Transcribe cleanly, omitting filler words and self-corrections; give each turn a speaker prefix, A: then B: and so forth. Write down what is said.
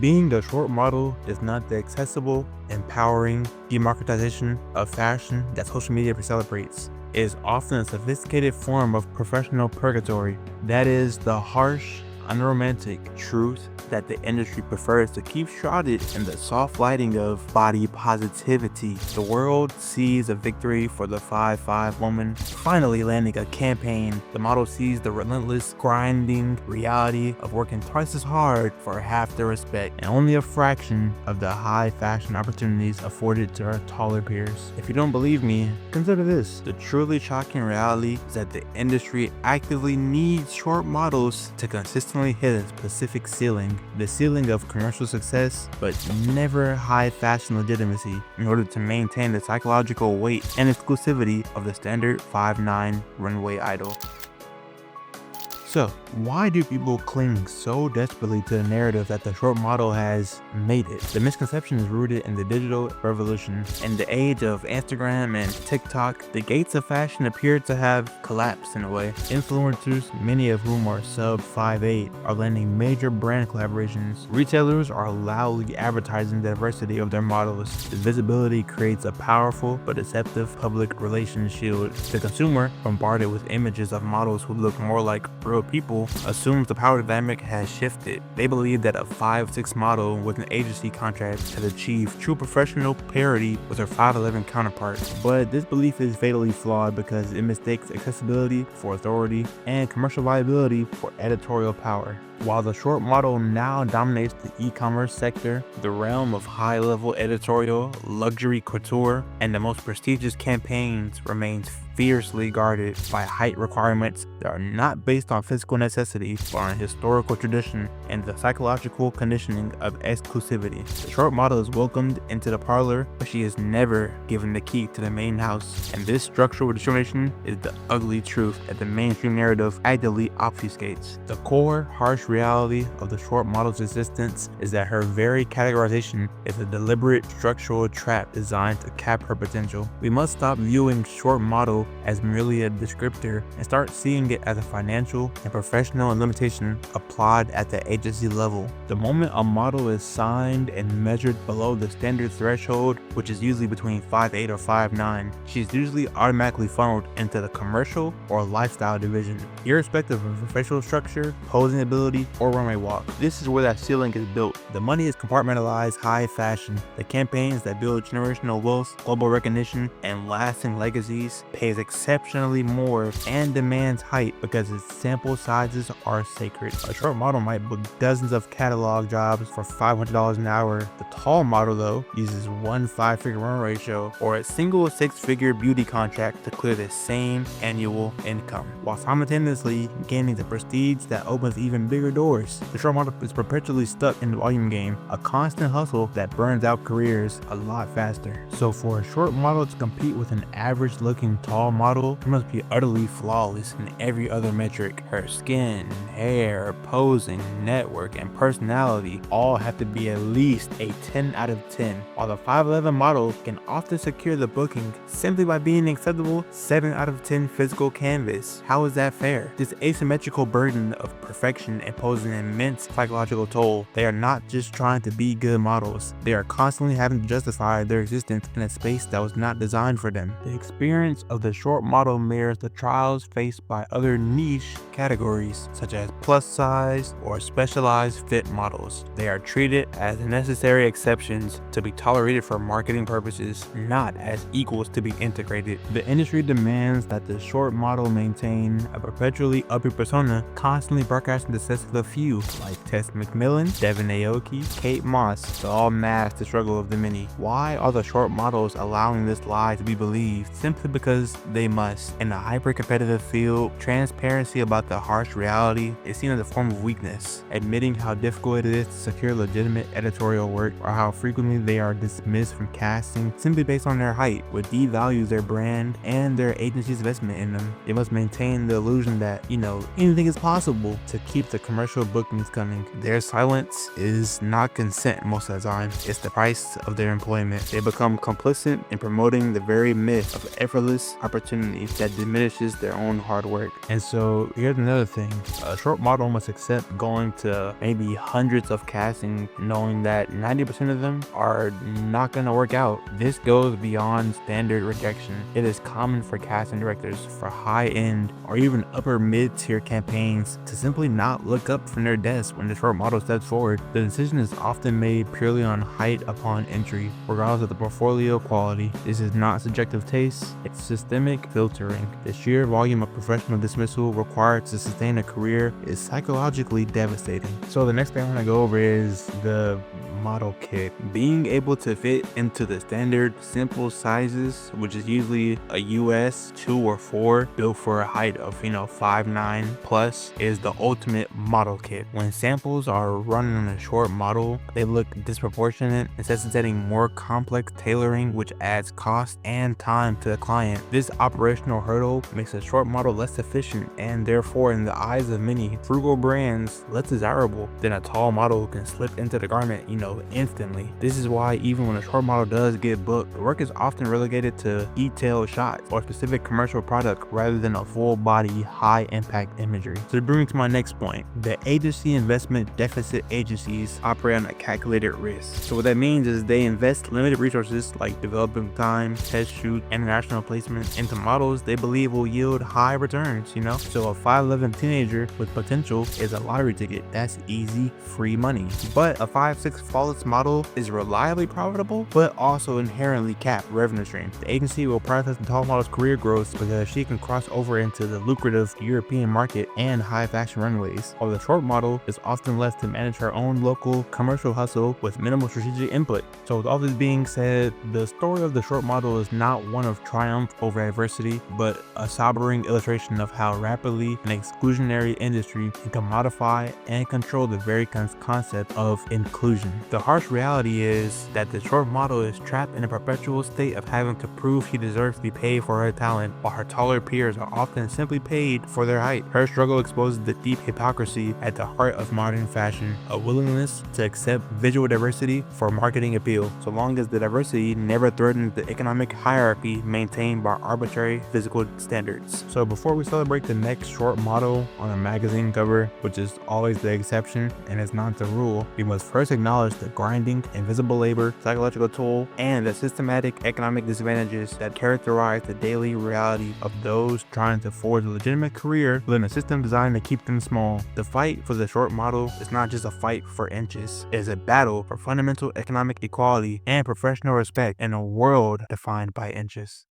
A: Being the short model is not the accessible, empowering democratization of fashion that social media celebrates. It is often a sophisticated form of professional purgatory. That is the harsh, unromantic truth that the industry prefers to keep shrouded in the soft lighting of body positivity. The world sees a victory for the 5'5" woman finally landing a campaign. The model sees the relentless, grinding reality of working twice as hard for half the respect and only a fraction of the high fashion opportunities afforded to her taller peers. If you don't believe me, consider this. The truly shocking reality is that the industry actively needs short models to consistently hit a specific ceiling. The ceiling of commercial success, but never high fashion legitimacy, in order to maintain the psychological weight and exclusivity of the standard 5'9" runway idol. So, why do people cling so desperately to the narrative that the short model has made it? The misconception is rooted in the digital revolution. In the age of Instagram and TikTok, the gates of fashion appear to have collapsed in a way. Influencers, many of whom are sub 5'8", are landing major brand collaborations. Retailers are loudly advertising the diversity of their models. The visibility creates a powerful but deceptive public relations shield. The consumer, bombarded with images of models who look more like real people, assumes the power dynamic has shifted. They believe that a 5'6" model with an agency contract has achieved true professional parity with her 5'11" counterpart. But this belief is fatally flawed because it mistakes accessibility for authority and commercial viability for editorial power. While the short model now dominates the e-commerce sector, the realm of high-level editorial, luxury couture, and the most prestigious campaigns remains fiercely guarded by height requirements that are not based on physical necessity but on historical tradition and the psychological conditioning of exclusivity. The short model is welcomed into the parlor, but she is never given the key to the main house. And this structural discrimination is the ugly truth that the mainstream narrative actively obfuscates. The core, harsh reality of the short model's existence is that her very categorization is a deliberate structural trap designed to cap her potential. We must stop viewing short model as merely a descriptor and start seeing it as a financial and professional limitation applied at the agency level. The moment a model is signed and measured below the standard threshold, which is usually between 5'8" or 5'9", she's usually automatically funneled into the commercial or lifestyle division, irrespective of her facial structure, posing ability, or runway walk. This is where that ceiling is built. The money is compartmentalized high fashion. The campaigns that build generational wealth, global recognition, and lasting legacies pays exceptionally more and demands height because its sample sizes are sacred. A short model might book dozens of catalog jobs for $500 an hour. The tall model, though, uses one 5-figure runway show or a single 6-figure beauty contract to clear the same annual income, while simultaneously gaining the prestige that opens even bigger doors. The short model is perpetually stuck in the volume game, a constant hustle that burns out careers a lot faster. So for a short model to compete with an average looking tall model, she must be utterly flawless in every other metric. Her skin, hair, posing, network, and personality all have to be at least a 10 out of 10, while the 5'11" model can often secure the booking simply by being an acceptable 7 out of 10 physical canvas. How is that fair? This asymmetrical burden of perfection imposes an immense psychological toll. They are not just trying to be good models, they are constantly having to justify their existence in a space that was not designed for them. The experience of the short model mirrors the trials faced by other niche categories such as plus size or specialized fit models. They are treated as necessary exceptions to be tolerated for marketing purposes, not as equals to be integrated. The industry demands that the short model maintain a perpetually upper persona, constantly broadcasting the success of the few, like Tess McMillan, Devin Aoki, Kate Moss, to all mask the struggle of the many. Why are the short models allowing this lie to be believed? Simply because they must. In a hyper-competitive field, transparency about the harsh reality is seen as a form of weakness. Admitting how difficult it is to secure legitimate editorial work or how frequently they are dismissed from casting simply based on their height would devalue their brand and their agency's investment in them. They must maintain the illusion that, anything is possible to keep the commercial bookings coming. Their silence is not consent most of the time. It's the price of their employment. They become complicit in promoting the very myth of effortless opportunity that diminishes their own hard work. And so here's another thing. A short model must accept going to maybe hundreds of castings knowing that 90% of them are not going to work out. This goes beyond standard rejection. It is common for casting directors for high-end or even upper mid-tier campaigns to simply not look up from their desk when the short model steps forward. The decision is often made purely on height upon entry, regardless of the portfolio quality. This is not subjective taste, it's systemic filtering. The sheer volume of professional dismissal required to sustain a career is psychologically devastating. So the next thing I want to go over is the model kit. Being able to fit into the standard simple sizes, which is usually a US 2 or 4 built for a height of 5'9" plus, is the ultimate model kit. When samples are run on a short model, they look disproportionate, necessitating more complex tailoring, which adds cost and time to the client. This operational hurdle makes a short model less efficient and therefore, in the eyes of many frugal brands, less desirable than a tall model who can slip into the garment instantly. This is why even when a short model does get booked, the work is often relegated to detailed shots or specific commercial product rather than a full body high impact imagery. So to bring me to my next point, the agency investment deficit agencies operate on a calculated risk. So what that means is they invest limited resources like developing time, test shoot, international placement into models they believe will yield high returns. So a 5'11" teenager with potential is a lottery ticket. That's easy, free money. But a 5'6" flawless model is reliably profitable, but also inherently capped revenue stream. The agency will prioritize the tall model's career growth because she can cross over into the lucrative European market and high fashion runways, while the short model is often left to manage her own local commercial hustle with minimal strategic input. So with all this being said, the story of the short model is not one of triumph over adversity, but a sobering illustration of how rapidly an exclusionary industry can commodify and control the very concept of inclusion. The harsh reality is that the short model is trapped in a perpetual state of having to prove she deserves to be paid for her talent, while her taller peers are often simply paid for their height. Her struggle exposes the deep hypocrisy at the heart of modern fashion, a willingness to accept visual diversity for marketing appeal, so long as the diversity never threatens the economic hierarchy maintained by arbitrary physical standards. So before we celebrate the next short model on a magazine cover, which is always the exception and is not the rule, we must first acknowledge the grinding, invisible labor, psychological toll, and the systematic economic disadvantages that characterize the daily reality of those trying to forge a legitimate career within a system designed to keep them small. The fight for the short model is not just a fight for inches, it is a battle for fundamental economic equality and professional respect in a world defined by inches.